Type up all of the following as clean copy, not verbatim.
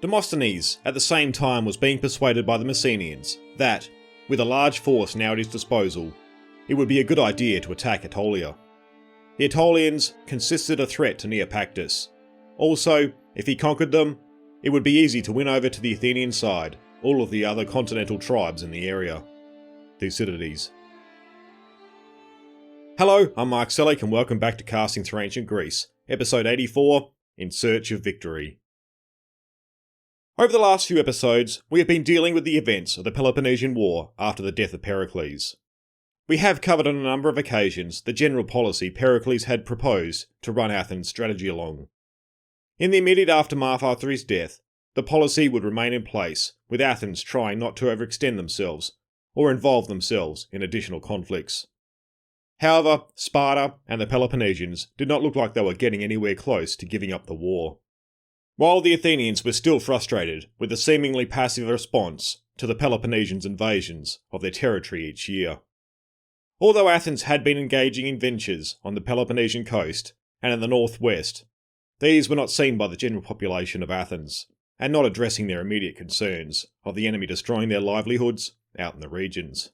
Demosthenes at the same time was being persuaded by the Messenians that, with a large force now at his disposal, it would be a good idea to attack Aetolia. The Aetolians consisted a threat to Neopactus. Also, if he conquered them, it would be easy to win over to the Athenian side all of the other continental tribes in the area. Thucydides. Hello, I'm Mark Selleck and welcome back to Casting Through Ancient Greece, episode 84, In Search of Victory. Over the last few episodes, we have been dealing with the events of the Peloponnesian War after the death of Pericles. We have covered on a number of occasions the general policy Pericles had proposed to run Athens' strategy along. In the immediate aftermath after his death, the policy would remain in place, with Athens trying not to overextend themselves or involve themselves in additional conflicts. However, Sparta and the Peloponnesians did not look like they were getting anywhere close to giving up the war. While the Athenians were still frustrated with the seemingly passive response to the Peloponnesians' invasions of their territory each year. Although Athens had been engaging in ventures on the Peloponnesian coast and in the northwest, these were not seen by the general population of Athens, and not addressing their immediate concerns of the enemy destroying their livelihoods out in the regions.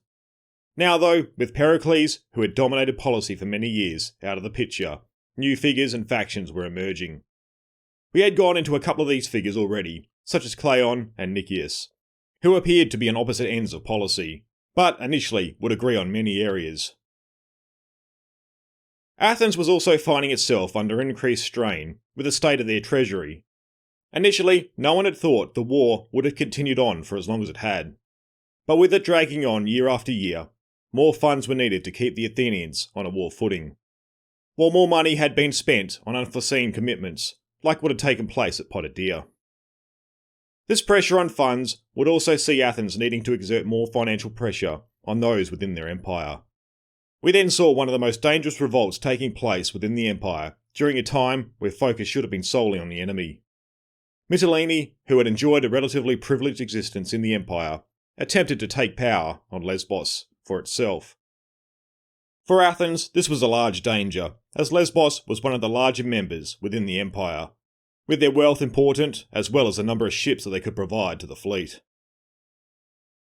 Now though, with Pericles, who had dominated policy for many years, out of the picture, new figures and factions were emerging. We had gone into a couple of these figures already, such as Cleon and Nicias, who appeared to be on opposite ends of policy, but initially would agree on many areas. Athens was also finding itself under increased strain with the state of their treasury. Initially, no one had thought the war would have continued on for as long as it had. But with it dragging on year after year, more funds were needed to keep the Athenians on a war footing. While more money had been spent on unforeseen commitments, like what had taken place at Potidæa. This pressure on funds would also see Athens needing to exert more financial pressure on those within their empire. We then saw one of the most dangerous revolts taking place within the empire during a time where focus should have been solely on the enemy. Mytilene, who had enjoyed a relatively privileged existence in the empire, attempted to take power on Lesbos for itself. For Athens, this was a large danger, as Lesbos was one of the larger members within the empire, with their wealth important as well as the number of ships that they could provide to the fleet.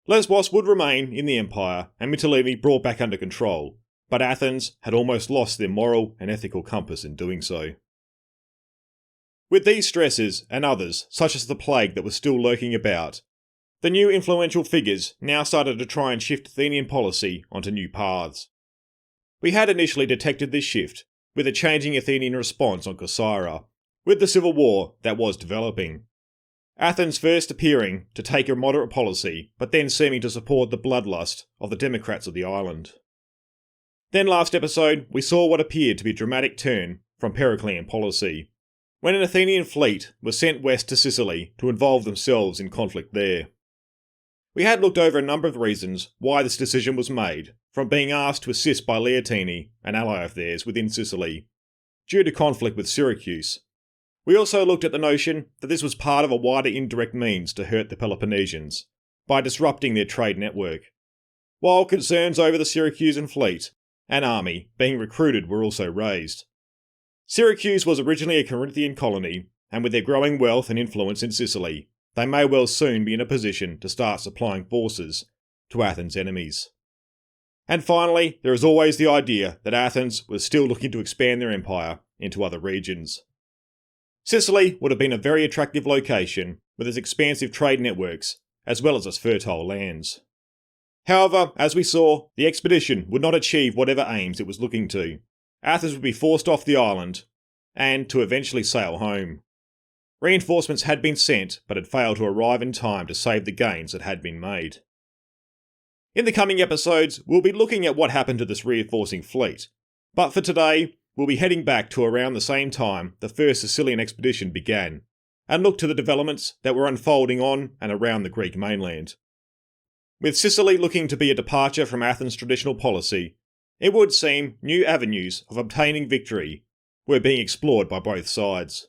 Lesbos would remain in the empire and Mytilene brought back under control, but Athens had almost lost their moral and ethical compass in doing so. With these stresses and others, such as the plague that was still lurking about, the new influential figures now started to try and shift Athenian policy onto new paths. We had initially detected this shift with a changing Athenian response on Corcyra, with the civil war that was developing. Athens first appearing to take a moderate policy, but then seeming to support the bloodlust of the democrats of the island. Then last episode, we saw what appeared to be a dramatic turn from Periclean policy, when an Athenian fleet was sent west to Sicily to involve themselves in conflict there. We had looked over a number of reasons why this decision was made, from being asked to assist by Leontini, an ally of theirs within Sicily, due to conflict with Syracuse. We also looked at the notion that this was part of a wider indirect means to hurt the Peloponnesians, by disrupting their trade network. While concerns over the Syracusan fleet and army being recruited were also raised. Syracuse was originally a Corinthian colony, and with their growing wealth and influence in Sicily, they may well soon be in a position to start supplying forces to Athens' enemies. And finally, there is always the idea that Athens was still looking to expand their empire into other regions. Sicily would have been a very attractive location with its expansive trade networks, as well as its fertile lands. However, as we saw, the expedition would not achieve whatever aims it was looking to. Athens would be forced off the island, and to eventually sail home. Reinforcements had been sent, but had failed to arrive in time to save the gains that had been made. In the coming episodes, we'll be looking at what happened to this reinforcing fleet, but for today, we'll be heading back to around the same time the first Sicilian expedition began, and look to the developments that were unfolding on and around the Greek mainland. With Sicily looking to be a departure from Athens' traditional policy, it would seem new avenues of obtaining victory were being explored by both sides.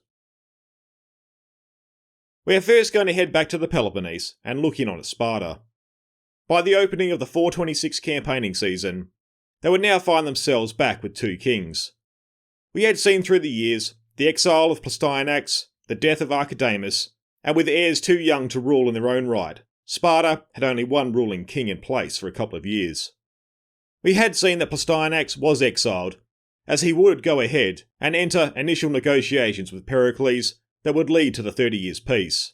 We are first going to head back to the Peloponnese and look in on at Sparta. By the opening of the 426 campaigning season, they would now find themselves back with two kings. We had seen through the years the exile of Plistoanax, the death of Archidamus, and with heirs too young to rule in their own right, Sparta had only one ruling king in place for a couple of years. We had seen that Plistoanax was exiled, as he would go ahead and enter initial negotiations with Pericles that would lead to the 30 Years' Peace.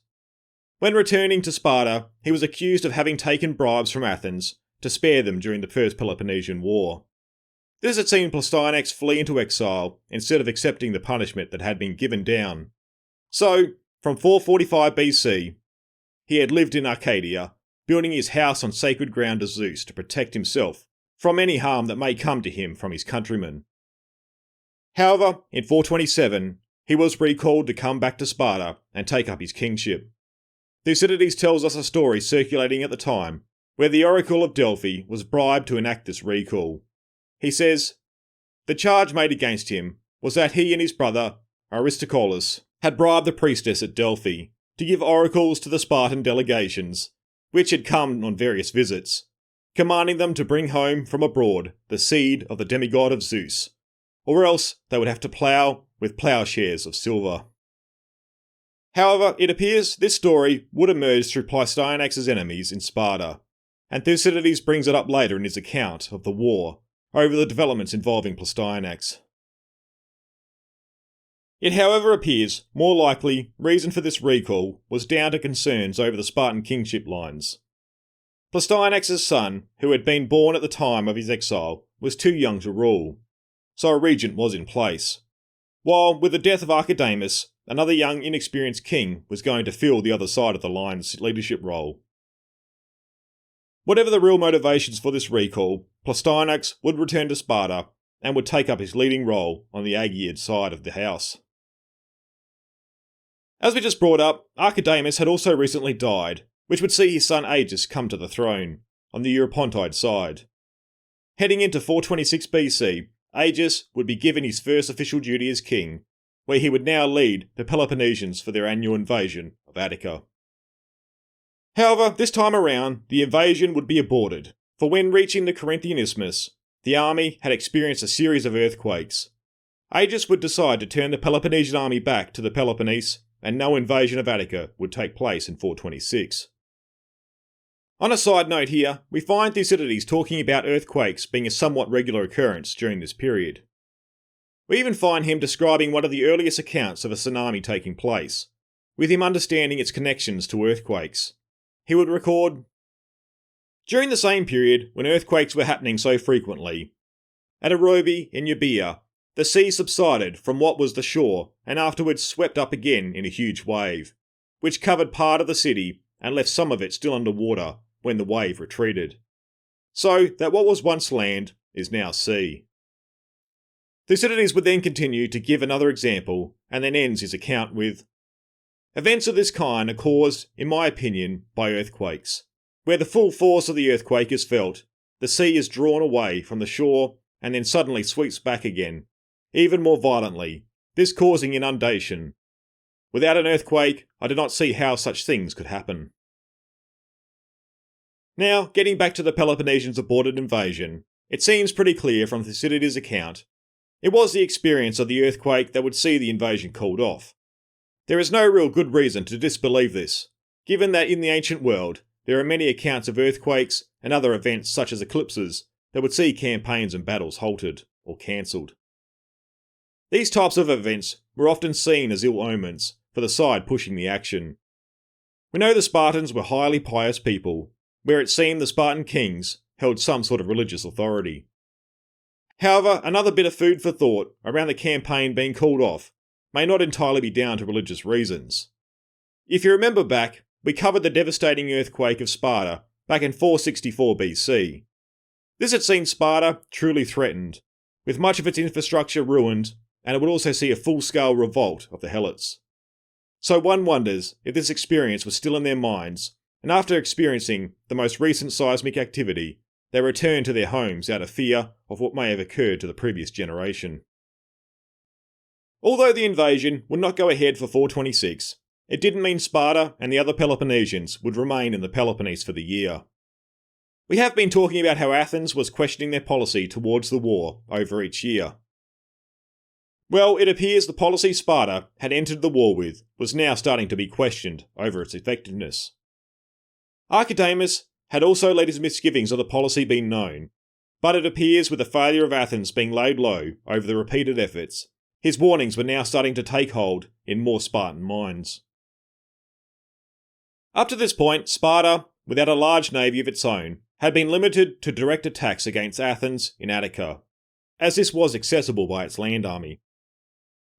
When returning to Sparta, he was accused of having taken bribes from Athens to spare them during the First Peloponnesian War. This had seen Plistoanax flee into exile instead of accepting the punishment that had been given down. So, from 445 BC, he had lived in Arcadia, building his house on sacred ground to Zeus to protect himself from any harm that may come to him from his countrymen. However, in 427, he was recalled to come back to Sparta and take up his kingship. Thucydides tells us a story circulating at the time where the Oracle of Delphi was bribed to enact this recall. He says, "The charge made against him was that he and his brother, Aristocolus, had bribed the priestess at Delphi to give oracles to the Spartan delegations, which had come on various visits, commanding them to bring home from abroad the seed of the demigod of Zeus, or else they would have to plough with ploughshares of silver." However, it appears this story would emerge through Plistoanax's enemies in Sparta, and Thucydides brings it up later in his account of the war over the developments involving Plistoanax. It however appears more likely reason for this recall was down to concerns over the Spartan kingship lines. Plistoanax's son, who had been born at the time of his exile, was too young to rule, so a regent was in place, while with the death of Archidamus, another young inexperienced king was going to fill the other side of the line's leadership role. Whatever the real motivations for this recall, Plistoanax would return to Sparta and would take up his leading role on the Aegeid side of the house. As we just brought up, Archidamus had also recently died, which would see his son Agis come to the throne, on the Eurypontide side. Heading into 426 BC, Agis would be given his first official duty as king, where he would now lead the Peloponnesians for their annual invasion of Attica. However, this time around, the invasion would be aborted, for when reaching the Corinthian Isthmus, the army had experienced a series of earthquakes. Agis would decide to turn the Peloponnesian army back to the Peloponnese, and no invasion of Attica would take place in 426. On a side note here, we find Thucydides talking about earthquakes being a somewhat regular occurrence during this period. We even find him describing one of the earliest accounts of a tsunami taking place, with him understanding its connections to earthquakes. He would record, "During the same period when earthquakes were happening so frequently, at Arobe in Euboea, the sea subsided from what was the shore and afterwards swept up again in a huge wave, which covered part of the city and left some of it still under water when the wave retreated. So that what was once land is now sea." Thucydides would then continue to give another example and then ends his account with, "Events of this kind are caused, in my opinion, by earthquakes. Where the full force of the earthquake is felt, the sea is drawn away from the shore and then suddenly sweeps back again, even more violently, this causing inundation. Without an earthquake, I do not see how such things could happen." Now, getting back to the Peloponnesians' aborted invasion, it seems pretty clear from Thucydides' account, it was the experience of the earthquake that would see the invasion called off. There is no real good reason to disbelieve this, given that in the ancient world, there are many accounts of earthquakes and other events such as eclipses that would see campaigns and battles halted or cancelled. These types of events were often seen as ill omens for the side pushing the action. We know the Spartans were highly pious people, where it seemed the Spartan kings held some sort of religious authority. However, another bit of food for thought around the campaign being called off may not entirely be down to religious reasons. If you remember back, we covered the devastating earthquake of Sparta back in 464 BC. This had seen Sparta truly threatened, with much of its infrastructure ruined, and it would also see a full-scale revolt of the Helots. So one wonders if this experience was still in their minds, and after experiencing the most recent seismic activity, they returned to their homes out of fear of what may have occurred to the previous generation. Although the invasion would not go ahead for 426, it didn't mean Sparta and the other Peloponnesians would remain in the Peloponnese for the year. We have been talking about how Athens was questioning their policy towards the war over each year. Well, it appears the policy Sparta had entered the war with was now starting to be questioned over its effectiveness. Archidamus had also let his misgivings of the policy been known, but it appears with the failure of Athens being laid low over the repeated efforts, his warnings were now starting to take hold in more Spartan minds. Up to this point, Sparta, without a large navy of its own, had been limited to direct attacks against Athens in Attica, as this was accessible by its land army.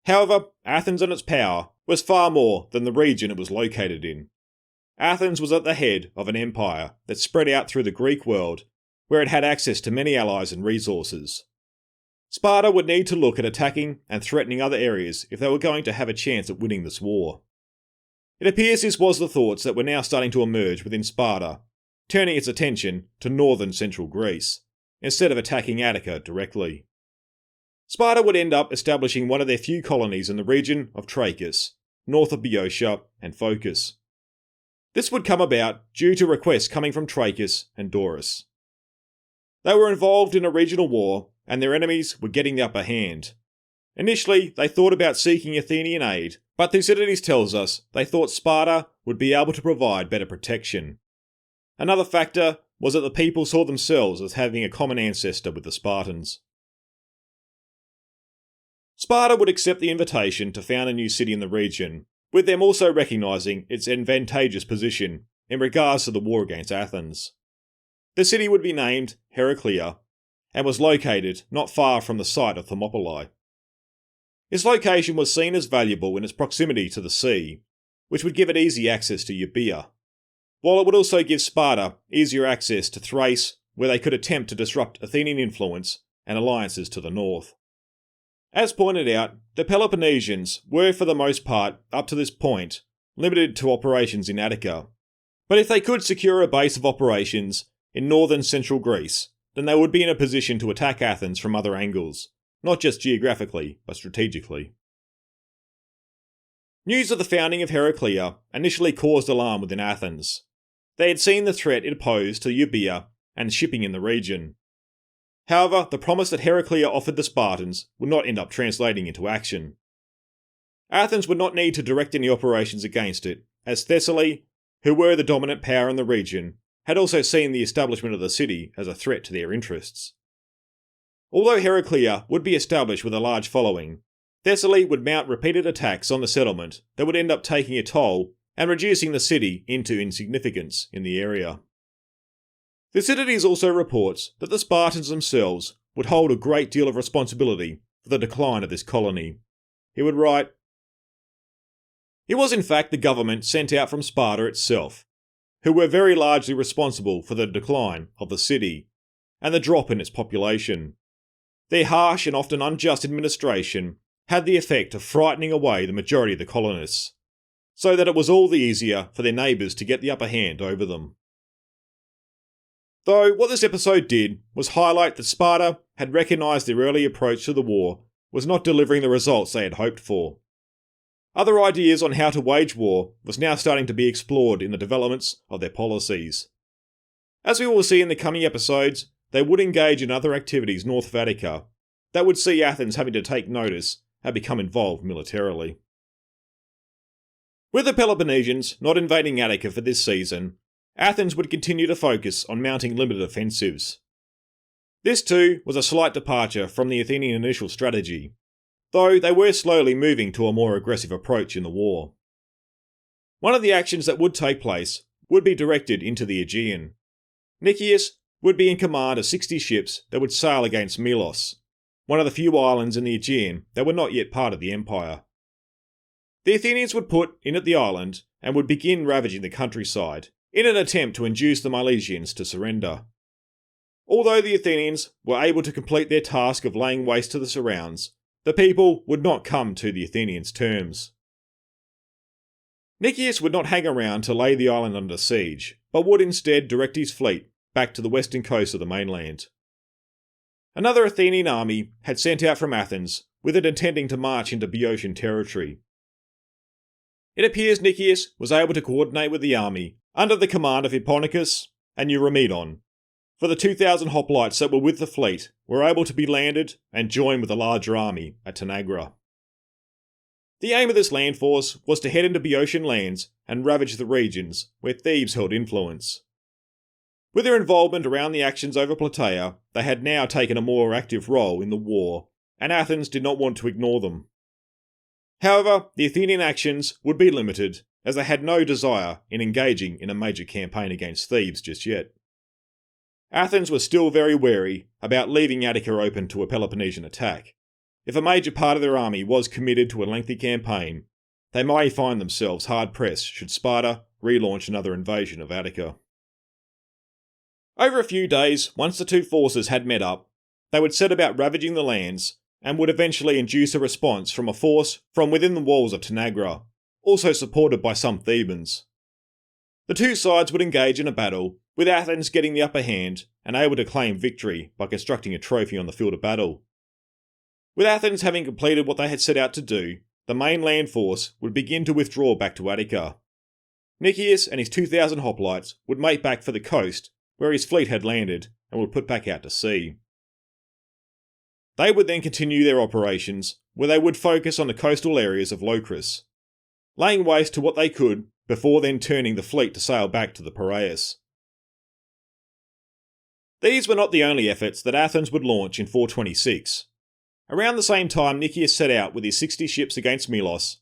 However, Athens and its power was far more than the region it was located in. Athens was at the head of an empire that spread out through the Greek world, where it had access to many allies and resources. Sparta would need to look at attacking and threatening other areas if they were going to have a chance at winning this war. It appears this was the thoughts that were now starting to emerge within Sparta, turning its attention to northern central Greece, instead of attacking Attica directly. Sparta would end up establishing one of their few colonies in the region of Trachis, north of Boeotia and Phocis. This would come about due to requests coming from Trachis and Doris. They were involved in a regional war, and their enemies were getting the upper hand. Initially, they thought about seeking Athenian aid, but Thucydides tells us they thought Sparta would be able to provide better protection. Another factor was that the people saw themselves as having a common ancestor with the Spartans. Sparta would accept the invitation to found a new city in the region, with them also recognising its advantageous position in regards to the war against Athens. The city would be named Heraclea, and was located not far from the site of Thermopylae. Its location was seen as valuable in its proximity to the sea, which would give it easy access to Euboea, while it would also give Sparta easier access to Thrace, where they could attempt to disrupt Athenian influence and alliances to the north. As pointed out, the Peloponnesians were for the most part, up to this point, limited to operations in Attica, but if they could secure a base of operations in northern central Greece, then they would be in a position to attack Athens from other angles, not just geographically, but strategically. News of the founding of Heraclea initially caused alarm within Athens. They had seen the threat it posed to Euboea and shipping in the region. However, the promise that Heraclea offered the Spartans would not end up translating into action. Athens would not need to direct any operations against it, as Thessaly, who were the dominant power in the region, had also seen the establishment of the city as a threat to their interests. Although Heraclea would be established with a large following, Thessaly would mount repeated attacks on the settlement that would end up taking a toll and reducing the city into insignificance in the area. Thucydides also reports that the Spartans themselves would hold a great deal of responsibility for the decline of this colony. He would write, "It was in fact the government sent out from Sparta itself, who were very largely responsible for the decline of the city and the drop in its population. Their harsh and often unjust administration had the effect of frightening away the majority of the colonists, so that it was all the easier for their neighbours to get the upper hand over them." Though what this episode did was highlight that Sparta had recognised their early approach to the war was not delivering the results they had hoped for. Other ideas on how to wage war was now starting to be explored in the developments of their policies. As we will see in the coming episodes, they would engage in other activities north of Attica that would see Athens having to take notice and become involved militarily. With the Peloponnesians not invading Attica for this season, Athens would continue to focus on mounting limited offensives. This too was a slight departure from the Athenian initial strategy, though they were slowly moving to a more aggressive approach in the war. One of the actions that would take place would be directed into the Aegean. Nicias would be in command of 60 ships that would sail against Melos, one of the few islands in the Aegean that were not yet part of the empire. The Athenians would put in at the island and would begin ravaging the countryside, in an attempt to induce the Milesians to surrender. Although the Athenians were able to complete their task of laying waste to the surrounds, the people would not come to the Athenians' terms. Nicias would not hang around to lay the island under siege, but would instead direct his fleet back to the western coast of the mainland. Another Athenian army had sent out from Athens, with it intending to march into Boeotian territory. It appears Nicias was able to coordinate with the army under the command of Hipponicus and Eurymedon, for the 2,000 hoplites that were with the fleet were able to be landed and joined with a larger army at Tanagra. The aim of this land force was to head into Boeotian lands and ravage the regions where Thebes held influence. With their involvement around the actions over Plataea, they had now taken a more active role in the war, and Athens did not want to ignore them. However, the Athenian actions would be limited, as they had no desire in engaging in a major campaign against Thebes just yet. Athens was still very wary about leaving Attica open to a Peloponnesian attack. If a major part of their army was committed to a lengthy campaign, they may find themselves hard-pressed should Sparta relaunch another invasion of Attica. Over a few days, once the two forces had met up, they would set about ravaging the lands and would eventually induce a response from a force from within the walls of Tanagra, also supported by some Thebans. The two sides would engage in a battle, with Athens getting the upper hand and able to claim victory by constructing a trophy on the field of battle. With Athens having completed what they had set out to do, the main land force would begin to withdraw back to Attica. Nicias and his 2,000 hoplites would make back for the coast, where his fleet had landed, and would put back out to sea. They would then continue their operations, where they would focus on the coastal areas of Locris, laying waste to what they could before then turning the fleet to sail back to the Piraeus. These were not the only efforts that Athens would launch in 426. Around the same time Nicias set out with his 60 ships against Milos,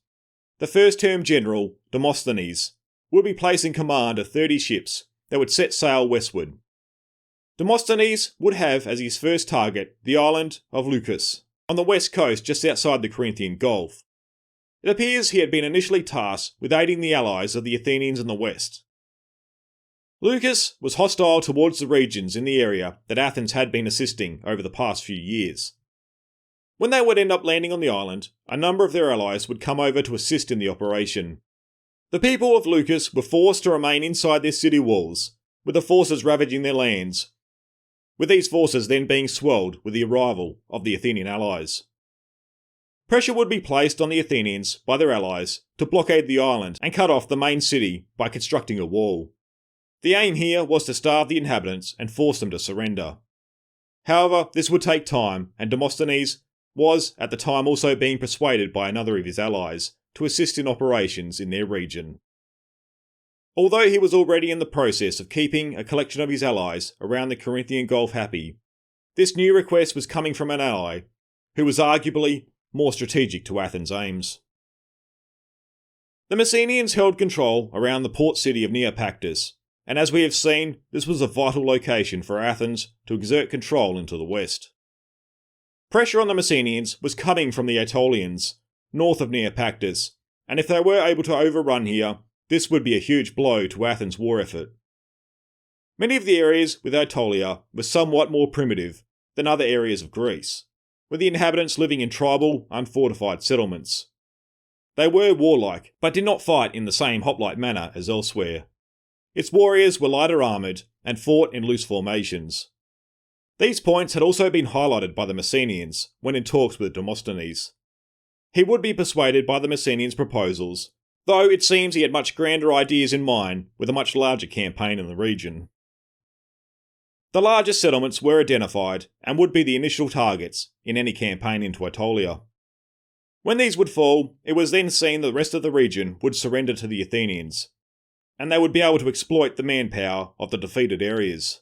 the first-term general, Demosthenes, would be placed in command of 30 ships that would set sail westward. Demosthenes would have as his first target the island of Leucas, on the west coast just outside the Corinthian Gulf. It appears he had been initially tasked with aiding the allies of the Athenians in the west. Leucas was hostile towards the regions in the area that Athens had been assisting over the past few years. When they would end up landing on the island, a number of their allies would come over to assist in the operation. The people of Leucas were forced to remain inside their city walls, with the forces ravaging their lands, with these forces then being swelled with the arrival of the Athenian allies. Pressure would be placed on the Athenians by their allies to blockade the island and cut off the main city by constructing a wall. The aim here was to starve the inhabitants and force them to surrender. However, this would take time, and Demosthenes was at the time also being persuaded by another of his allies to assist in operations in their region. Although he was already in the process of keeping a collection of his allies around the Corinthian Gulf happy, this new request was coming from an ally who was arguably more strategic to Athens' aims. The Messenians held control around the port city of Neopactus, and as we have seen, this was a vital location for Athens to exert control into the west. Pressure on the Messenians was coming from the Aetolians, north of Neopactus, and if they were able to overrun here, this would be a huge blow to Athens' war effort. Many of the areas with Aetolia were somewhat more primitive than other areas of Greece, with the inhabitants living in tribal, unfortified settlements. They were warlike, but did not fight in the same hoplite manner as elsewhere. Its warriors were lighter armoured and fought in loose formations. These points had also been highlighted by the Messenians when in talks with Demosthenes. He would be persuaded by the Messenians' proposals, though it seems he had much grander ideas in mind with a much larger campaign in the region. The largest settlements were identified and would be the initial targets in any campaign into Aetolia. When these would fall, it was then seen that the rest of the region would surrender to the Athenians, and they would be able to exploit the manpower of the defeated areas.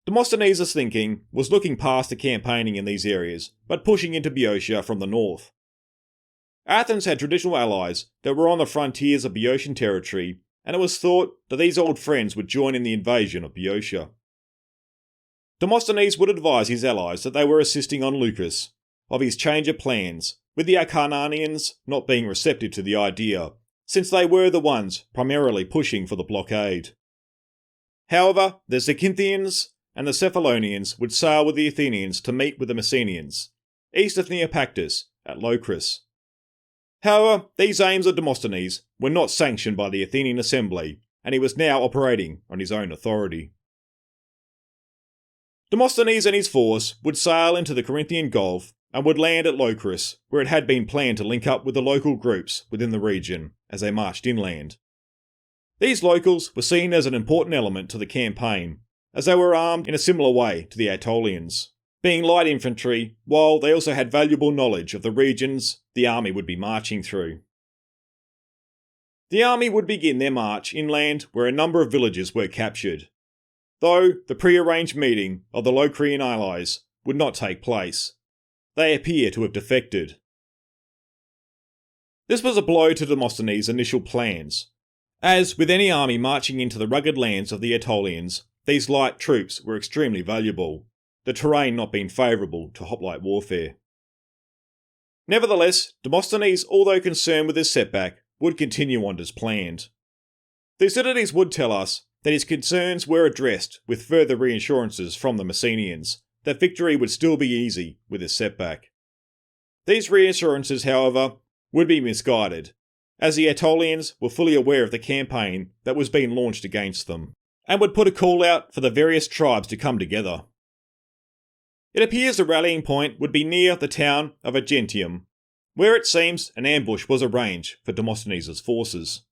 Demosthenes' thinking was looking past the campaigning in these areas, but pushing into Boeotia from the north. Athens had traditional allies that were on the frontiers of Boeotian territory, and it was thought that these old friends would join in the invasion of Boeotia. Demosthenes would advise his allies that they were assisting on Leucas, of his change of plans, with the Acarnanians not being receptive to the idea, since they were the ones primarily pushing for the blockade. However, the Zacynthines and the Cephalonians would sail with the Athenians to meet with the Messenians, east of Neopactus, at Locris. However, these aims of Demosthenes were not sanctioned by the Athenian assembly, and he was now operating on his own authority. Demosthenes and his force would sail into the Corinthian Gulf and would land at Locris, where it had been planned to link up with the local groups within the region as they marched inland. These locals were seen as an important element to the campaign, as they were armed in a similar way to the Aetolians, being light infantry, while they also had valuable knowledge of the regions the army would be marching through. The army would begin their march inland where a number of villages were captured, though the pre-arranged meeting of the Locrian allies would not take place. They appear to have defected. This was a blow to Demosthenes' initial plans. As with any army marching into the rugged lands of the Aetolians, these light troops were extremely valuable, the terrain not being favourable to hoplite warfare. Nevertheless, Demosthenes, although concerned with this setback, would continue on as planned. Thucydides would tell us that his concerns were addressed with further reassurances from the Messenians that victory would still be easy with this setback. These reassurances, however, would be misguided, as the Aetolians were fully aware of the campaign that was being launched against them, and would put a call out for the various tribes to come together. It appears the rallying point would be near the town of Agentium, where it seems an ambush was arranged for Demosthenes' forces.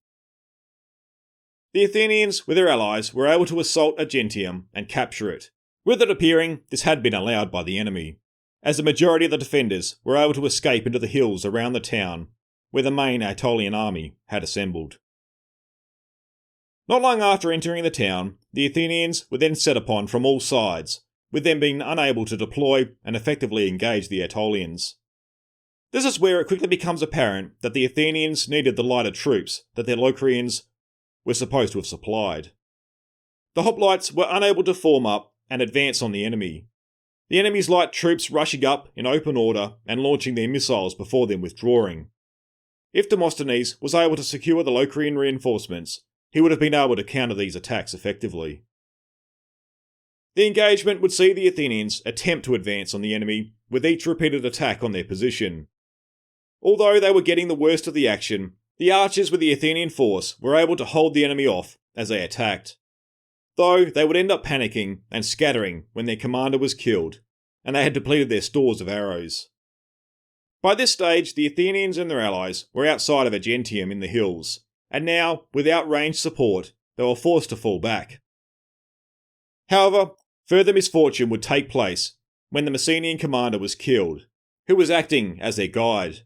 The Athenians, with their allies, were able to assault Agentium and capture it, with it appearing this had been allowed by the enemy, as the majority of the defenders were able to escape into the hills around the town where the main Aetolian army had assembled. Not long after entering the town, the Athenians were then set upon from all sides, with them being unable to deploy and effectively engage the Aetolians. This is where it quickly becomes apparent that the Athenians needed the lighter troops that their Locrians were supposed to have supplied. The hoplites were unable to form up and advance on the enemy, the enemy's light troops rushing up in open order and launching their missiles before them withdrawing. If Demosthenes was able to secure the Locrian reinforcements, he would have been able to counter these attacks effectively. The engagement would see the Athenians attempt to advance on the enemy with each repeated attack on their position. Although they were getting the worst of the action, the archers with the Athenian force were able to hold the enemy off as they attacked, though they would end up panicking and scattering when their commander was killed, and they had depleted their stores of arrows. By this stage, the Athenians and their allies were outside of Agentium in the hills, and now, without ranged support, they were forced to fall back. However, further misfortune would take place when the Messenian commander was killed, who was acting as their guide.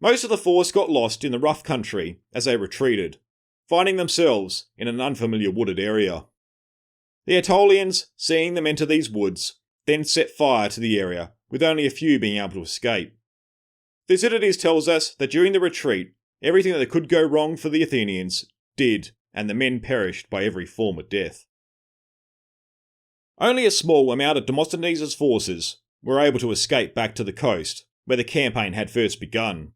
Most of the force got lost in the rough country as they retreated, finding themselves in an unfamiliar wooded area. The Aetolians, seeing them enter these woods, then set fire to the area, with only a few being able to escape. Thucydides tells us that during the retreat, everything that could go wrong for the Athenians did, and the men perished by every form of death. Only a small amount of Demosthenes' forces were able to escape back to the coast, where the campaign had first begun.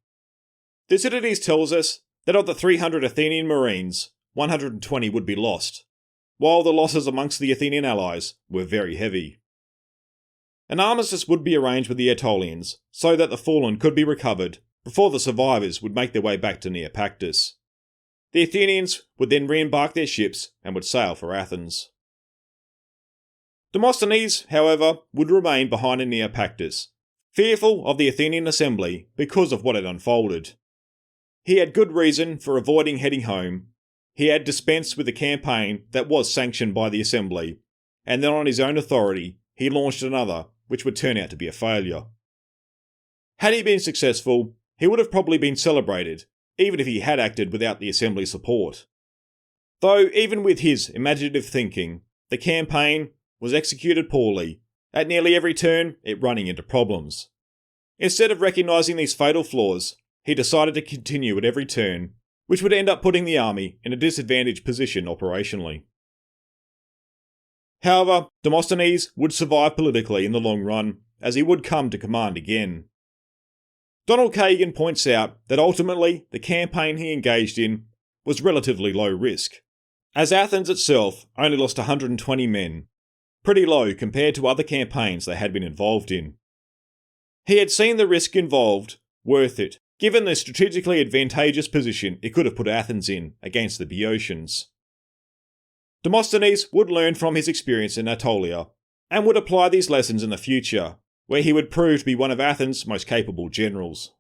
Thucydides tells us that of the 300 Athenian marines, 120 would be lost, while the losses amongst the Athenian allies were very heavy. An armistice would be arranged with the Aetolians so that the fallen could be recovered before the survivors would make their way back to Naupactus. The Athenians would then re-embark their ships and would sail for Athens. Demosthenes, however, would remain behind in Naupactus, fearful of the Athenian assembly because of what had unfolded. He had good reason for avoiding heading home. He had dispensed with the campaign that was sanctioned by the assembly, and then on his own authority, he launched another which would turn out to be a failure. Had he been successful, he would have probably been celebrated, even if he had acted without the assembly's support. Though even with his imaginative thinking, the campaign was executed poorly, at nearly every turn it running into problems. Instead of recognising these fatal flaws, he decided to continue at every turn, which would end up putting the army in a disadvantaged position operationally. However, Demosthenes would survive politically in the long run, as he would come to command again. Donald Kagan points out that ultimately the campaign he engaged in was relatively low risk, as Athens itself only lost 120 men, pretty low compared to other campaigns they had been involved in. He had seen the risk involved worth it, given the strategically advantageous position it could have put Athens in against the Boeotians. Demosthenes would learn from his experience in Anatolia, and would apply these lessons in the future, where he would prove to be one of Athens' most capable generals.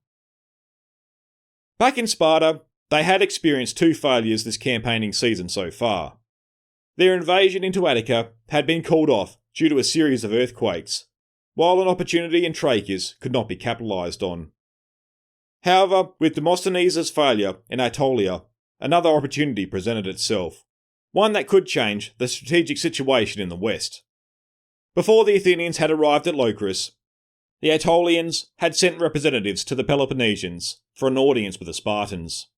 Back in Sparta, they had experienced two failures this campaigning season so far. Their invasion into Attica had been called off due to a series of earthquakes, while an opportunity in Trachis could not be capitalised on. However, with Demosthenes' failure in Aetolia, another opportunity presented itself, one that could change the strategic situation in the west. Before the Athenians had arrived at Locris, the Aetolians had sent representatives to the Peloponnesians for an audience with the Spartans.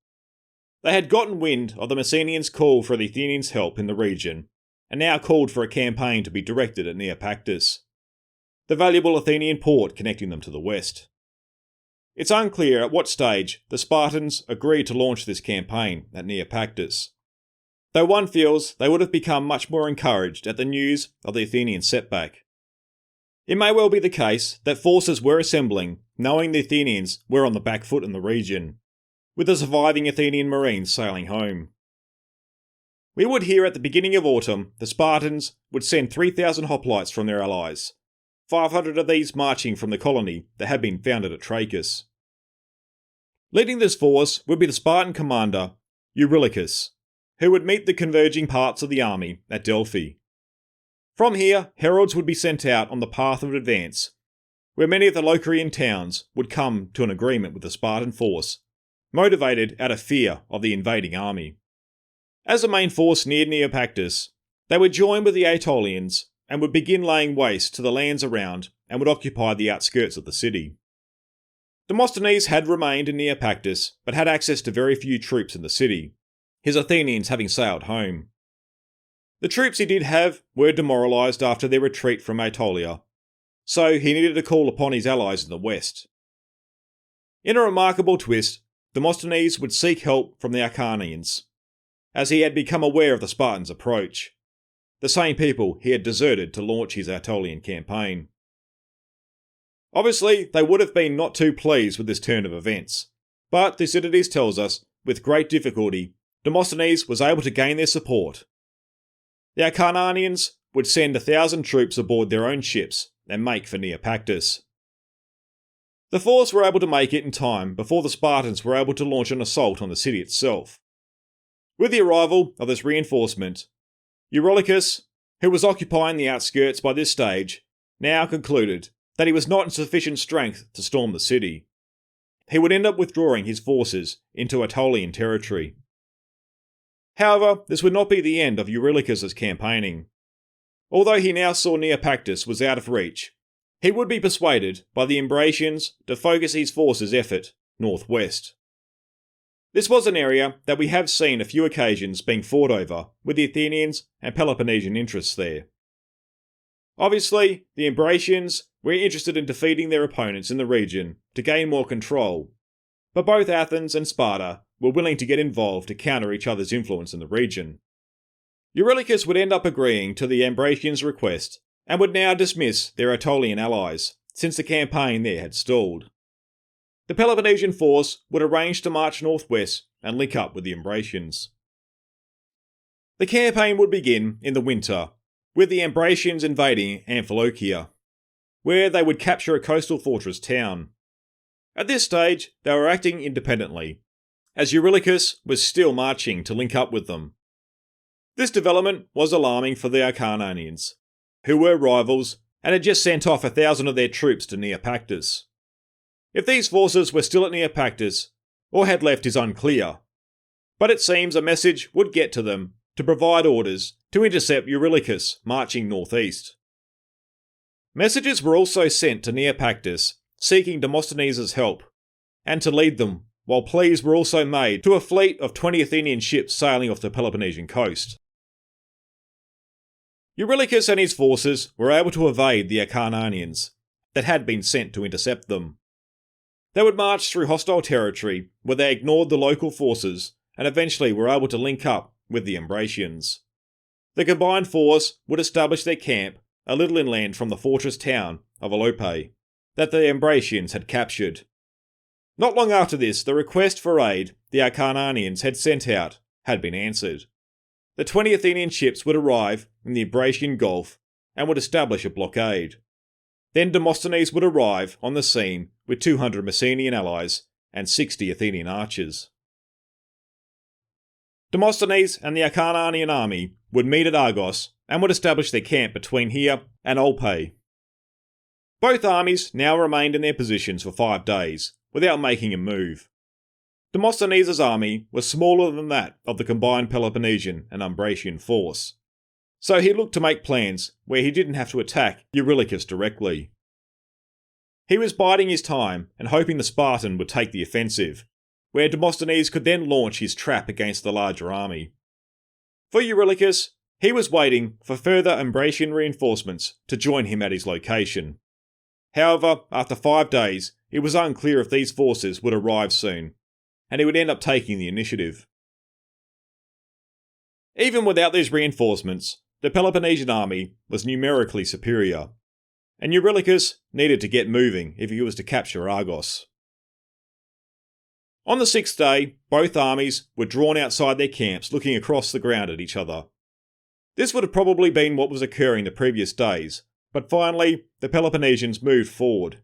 They had gotten wind of the Messenians' call for the Athenians' help in the region, and now called for a campaign to be directed at Neopactus, the valuable Athenian port connecting them to the west. It's unclear at what stage the Spartans agreed to launch this campaign at Neopactus, though one feels they would have become much more encouraged at the news of the Athenian setback. It may well be the case that forces were assembling, knowing the Athenians were on the back foot in the region, with the surviving Athenian marines sailing home. We would hear at the beginning of autumn the Spartans would send 3,000 hoplites from their allies, 500 of these marching from the colony that had been founded at Trachis. Leading this force would be the Spartan commander, Eurylochus, who would meet the converging parts of the army at Delphi. From here, heralds would be sent out on the path of advance, where many of the Locrian towns would come to an agreement with the Spartan force, motivated out of fear of the invading army. As the main force neared Neopactus, they would join with the Aetolians and would begin laying waste to the lands around and would occupy the outskirts of the city. Demosthenes had remained in Neopactus, but had access to very few troops in the city, his Athenians having sailed home. The troops he did have were demoralised after their retreat from Aetolia, so he needed to call upon his allies in the west. In a remarkable twist, Demosthenes would seek help from the Acarnanians, as he had become aware of the Spartans' approach, the same people he had deserted to launch his Aetolian campaign. Obviously, they would have been not too pleased with this turn of events, but Thucydides tells us, with great difficulty, Demosthenes was able to gain their support. The Acarnanians would send 1,000 troops aboard their own ships and make for Neopactus. The force were able to make it in time before the Spartans were able to launch an assault on the city itself. With the arrival of this reinforcement, Eurylochus, who was occupying the outskirts by this stage, now concluded that he was not in sufficient strength to storm the city. He would end up withdrawing his forces into Aetolian territory. However, this would not be the end of Eurylochus' campaigning. Although he now saw Neopactus was out of reach, he would be persuaded by the Ambracians to focus his forces' effort northwest. This was an area that we have seen a few occasions being fought over with the Athenians and Peloponnesian interests there. Obviously, the Ambracians were interested in defeating their opponents in the region to gain more control, but both Athens and Sparta were willing to get involved to counter each other's influence in the region. Eurylochus would end up agreeing to the Ambracians' request and would now dismiss their Aetolian allies, since the campaign there had stalled. The Peloponnesian force would arrange to march northwest and link up with the Ambracians. The campaign would begin in the winter, with the Ambracians invading Amphilochia, where they would capture a coastal fortress town. At this stage, they were acting independently, as Eurylochus was still marching to link up with them. This development was alarming for the Acarnanians, who were rivals and had just sent off 1,000 of their troops to Neopactus. If these forces were still at Neopactus, or had left is unclear, but it seems a message would get to them to provide orders to intercept Eurylochus marching northeast. Messages were also sent to Neopactus seeking Demosthenes' help, and to lead them, while pleas were also made to a fleet of 20 Athenian ships sailing off the Peloponnesian coast. Eurylochus and his forces were able to evade the Acarnanians that had been sent to intercept them. They would march through hostile territory where they ignored the local forces and eventually were able to link up with the Ambracians. The combined force would establish their camp a little inland from the fortress town of Alope that the Ambracians had captured. Not long after this, the request for aid the Acarnanians had sent out had been answered. The 20 Athenian ships would arrive in the Ambracian Gulf and would establish a blockade. Then Demosthenes would arrive on the scene with 200 Messenian allies and 60 Athenian archers. Demosthenes and the Acarnanian army would meet at Argos and would establish their camp between here and Olpae. Both armies now remained in their positions for 5 days, without making a move. Demosthenes' army was smaller than that of the combined Peloponnesian and Umbratian force, so he looked to make plans where he didn't have to attack Eurylochus directly. He was biding his time and hoping the Spartan would take the offensive, where Demosthenes could then launch his trap against the larger army. For Eurylochus, he was waiting for further Umbratian reinforcements to join him at his location. However, after 5 days, it was unclear if these forces would arrive soon, and he would end up taking the initiative. Even without these reinforcements, the Peloponnesian army was numerically superior, and Eurylochus needed to get moving if he was to capture Argos. On the 6th day, both armies were drawn outside their camps looking across the ground at each other. This would have probably been what was occurring the previous days, but finally, the Peloponnesians moved forward.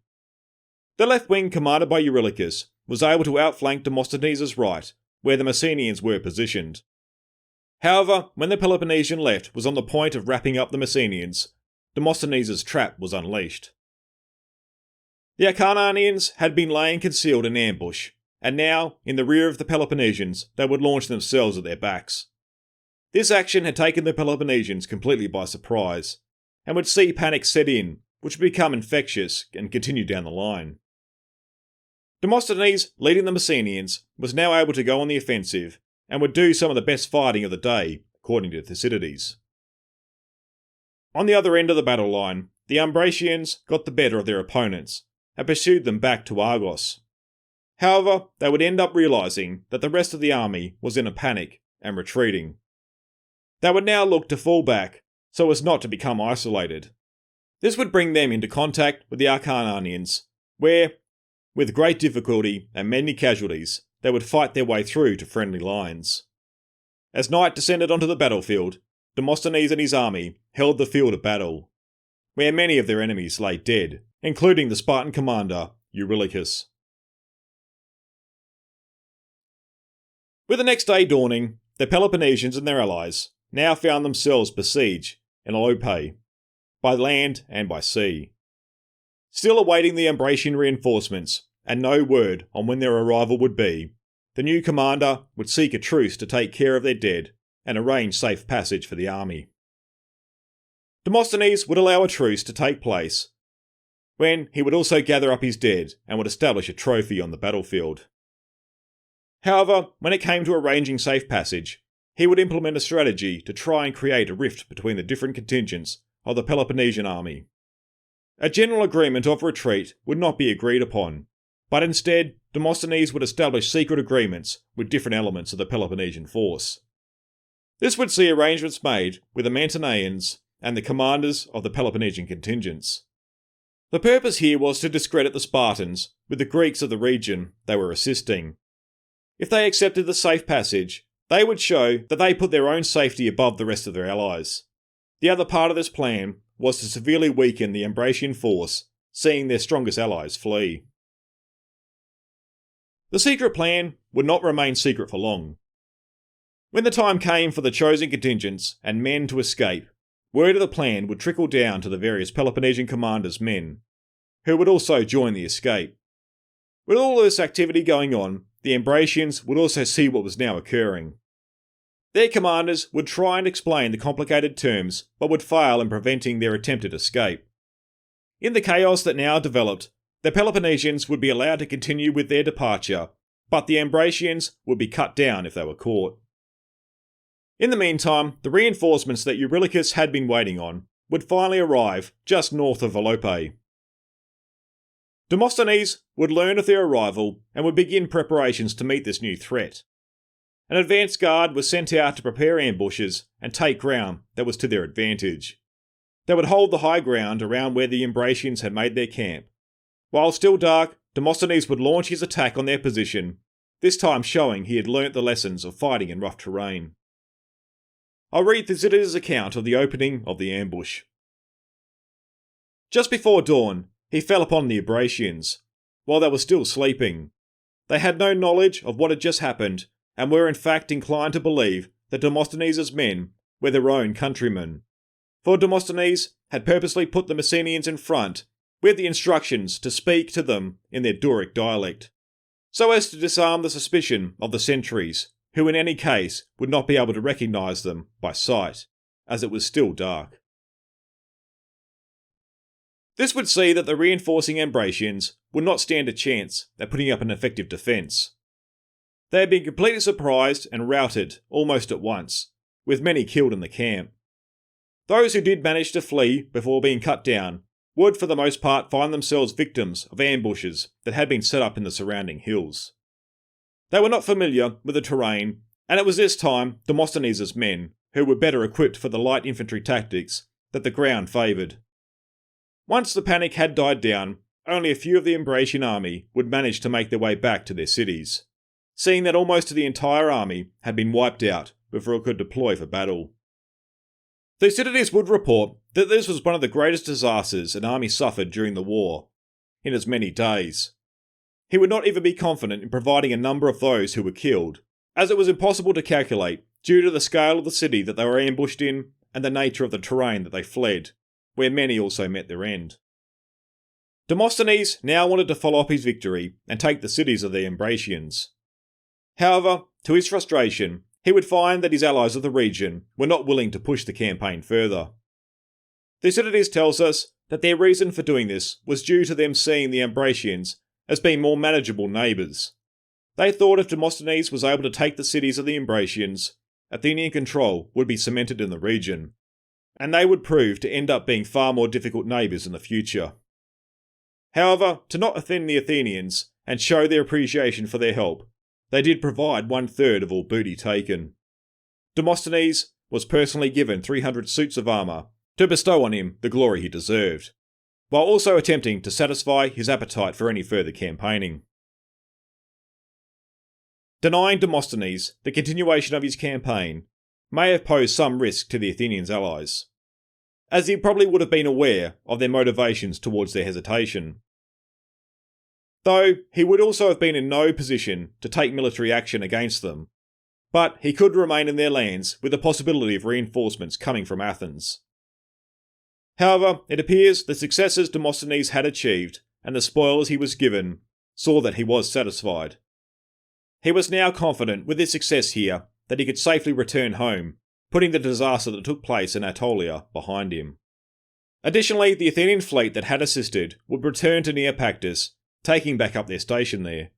The left wing, commanded by Eurylochus, was able to outflank Demosthenes' right, where the Messenians were positioned. However, when the Peloponnesian left was on the point of wrapping up the Messenians, Demosthenes' trap was unleashed. The Acarnanians had been laying concealed in ambush, and now, in the rear of the Peloponnesians, they would launch themselves at their backs. This action had taken the Peloponnesians completely by surprise, and would see panic set in, which would become infectious and continue down the line. Demosthenes, leading the Messenians, was now able to go on the offensive, and would do some of the best fighting of the day, according to Thucydides. On the other end of the battle line, the Umbratians got the better of their opponents, and pursued them back to Argos. However, they would end up realising that the rest of the army was in a panic and retreating. They would now look to fall back, so as not to become isolated. This would bring them into contact with the Acarnanians, where, with great difficulty and many casualties, they would fight their way through to friendly lines. As night descended onto the battlefield, Demosthenes and his army held the field of battle, where many of their enemies lay dead, including the Spartan commander, Eurylochus. With the next day dawning, the Peloponnesians and their allies now found themselves besieged in Olpae, by land and by sea. Still awaiting the Umbratian reinforcements, and no word on when their arrival would be, the new commander would seek a truce to take care of their dead and arrange safe passage for the army. Demosthenes would allow a truce to take place, when he would also gather up his dead and would establish a trophy on the battlefield. However, when it came to arranging safe passage, he would implement a strategy to try and create a rift between the different contingents of the Peloponnesian army. A general agreement of retreat would not be agreed upon, but instead Demosthenes would establish secret agreements with different elements of the Peloponnesian force. This would see arrangements made with the Mantineans and the commanders of the Peloponnesian contingents. The purpose here was to discredit the Spartans with the Greeks of the region they were assisting. If they accepted the safe passage, they would show that they put their own safety above the rest of their allies. The other part of this plan was to severely weaken the Umbratian force, seeing their strongest allies flee. The secret plan would not remain secret for long. When the time came for the chosen contingents and men to escape, word of the plan would trickle down to the various Peloponnesian commanders' men, who would also join the escape. With all this activity going on, the Umbratians would also see what was now occurring. Their commanders would try and explain the complicated terms, but would fail in preventing their attempted escape. In the chaos that now developed, the Peloponnesians would be allowed to continue with their departure, but the Umbratians would be cut down if they were caught. In the meantime, the reinforcements that Eurylochus had been waiting on would finally arrive just north of Olpae. Demosthenes would learn of their arrival and would begin preparations to meet this new threat. An advance guard was sent out to prepare ambushes and take ground that was to their advantage. They would hold the high ground around where the Umbratians had made their camp. While still dark, Demosthenes would launch his attack on their position, this time showing he had learnt the lessons of fighting in rough terrain. I'll read Thucydides' account of the opening of the ambush. Just before dawn, he fell upon the Umbratians, while they were still sleeping. They had no knowledge of what had just happened, and were in fact inclined to believe that Demosthenes' men were their own countrymen. For Demosthenes had purposely put the Messenians in front with the instructions to speak to them in their Doric dialect, so as to disarm the suspicion of the sentries, who in any case would not be able to recognise them by sight, as it was still dark. This would see that the reinforcing Ambraciots would not stand a chance at putting up an effective defence. They had been completely surprised and routed almost at once, with many killed in the camp. Those who did manage to flee before being cut down would for the most part find themselves victims of ambushes that had been set up in the surrounding hills. They were not familiar with the terrain, and it was this time Demosthenes' men, who were better equipped for the light infantry tactics, that the ground favoured. Once the panic had died down, only a few of the Ambracian army would manage to make their way back to their cities, seeing that almost the entire army had been wiped out before it could deploy for battle. Thucydides would report that this was one of the greatest disasters an army suffered during the war, in as many days. He would not even be confident in providing a number of those who were killed, as it was impossible to calculate due to the scale of the city that they were ambushed in and the nature of the terrain that they fled, where many also met their end. Demosthenes now wanted to follow up his victory and take the cities of the Ambracians. However, to his frustration, he would find that his allies of the region were not willing to push the campaign further. Thucydides tells us that their reason for doing this was due to them seeing the Ambracians as being more manageable neighbours. They thought if Demosthenes was able to take the cities of the Ambracians, Athenian control would be cemented in the region, and they would prove to end up being far more difficult neighbours in the future. However, to not offend the Athenians and show their appreciation for their help, they did provide 1/3 of all booty taken. Demosthenes was personally given 300 suits of armour to bestow on him the glory he deserved, while also attempting to satisfy his appetite for any further campaigning. Denying Demosthenes the continuation of his campaign may have posed some risk to the Athenians' allies, as he probably would have been aware of their motivations towards their hesitation. Though he would also have been in no position to take military action against them, but he could remain in their lands with the possibility of reinforcements coming from Athens. However, it appears the successes Demosthenes had achieved and the spoils he was given saw that he was satisfied. He was now confident with his success here that he could safely return home, putting the disaster that took place in Anatolia behind him. Additionally, the Athenian fleet that had assisted would return to Neopactus, taking back up their station there.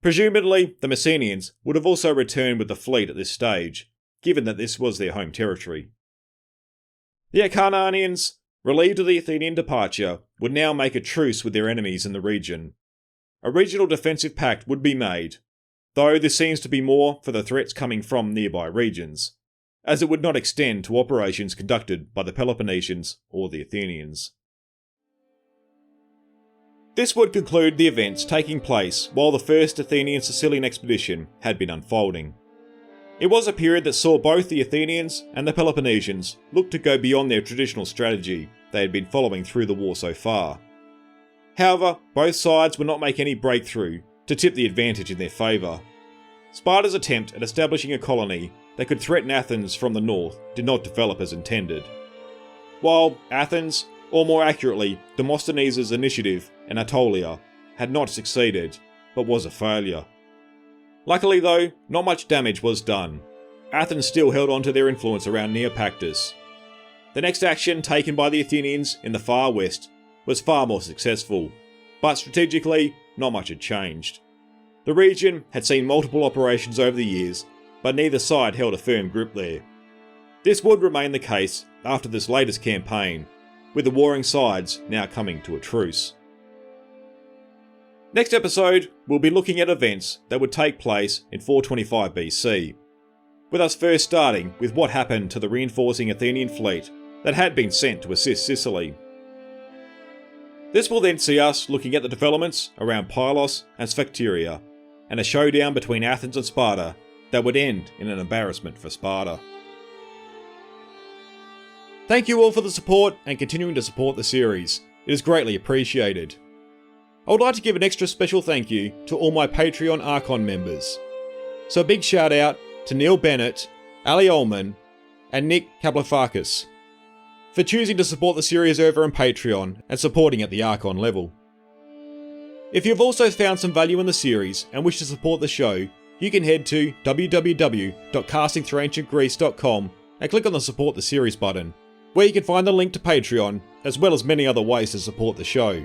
Presumably, the Messenians would have also returned with the fleet at this stage, given that this was their home territory. The Acarnanians, relieved of the Athenian departure, would now make a truce with their enemies in the region. A regional defensive pact would be made, though this seems to be more for the threats coming from nearby regions, as it would not extend to operations conducted by the Peloponnesians or the Athenians. This would conclude the events taking place while the first Athenian Sicilian expedition had been unfolding. It was a period that saw both the Athenians and the Peloponnesians look to go beyond their traditional strategy they had been following through the war so far. However, both sides would not make any breakthrough to tip the advantage in their favour. Sparta's attempt at establishing a colony that could threaten Athens from the north did not develop as intended, while Athens, or more accurately, Demosthenes' initiative in Anatolia, had not succeeded, but was a failure. Luckily though, not much damage was done. Athens still held on to their influence around Neopactus. The next action taken by the Athenians in the far west was far more successful, but strategically, not much had changed. The region had seen multiple operations over the years, but neither side held a firm grip there. This would remain the case after this latest campaign, with the warring sides now coming to a truce. Next episode, we'll be looking at events that would take place in 425 BC, with us first starting with what happened to the reinforcing Athenian fleet that had been sent to assist Sicily. This will then see us looking at the developments around Pylos and Sphacteria, and a showdown between Athens and Sparta that would end in an embarrassment for Sparta. Thank you all for the support and continuing to support the series. It is greatly appreciated. I would like to give an extra special thank you to all my Patreon Archon members. So a big shout out to Neil Bennett, Ali Ullman, and Nick Kaplafakis, for choosing to support the series over on Patreon and supporting at the Archon level. If you've also found some value in the series and wish to support the show, you can head to www.castingthroughancientgreece.com and click on the Support the Series button, where you can find the link to Patreon, as well as many other ways to support the show.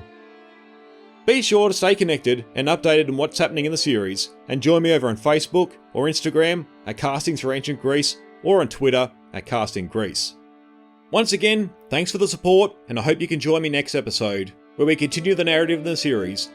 Be sure to stay connected and updated on what's happening in the series, and join me over on Facebook or Instagram at Casting Through Ancient Greece, or on Twitter at Casting Greece. Once again, thanks for the support, and I hope you can join me next episode, where we continue the narrative in the series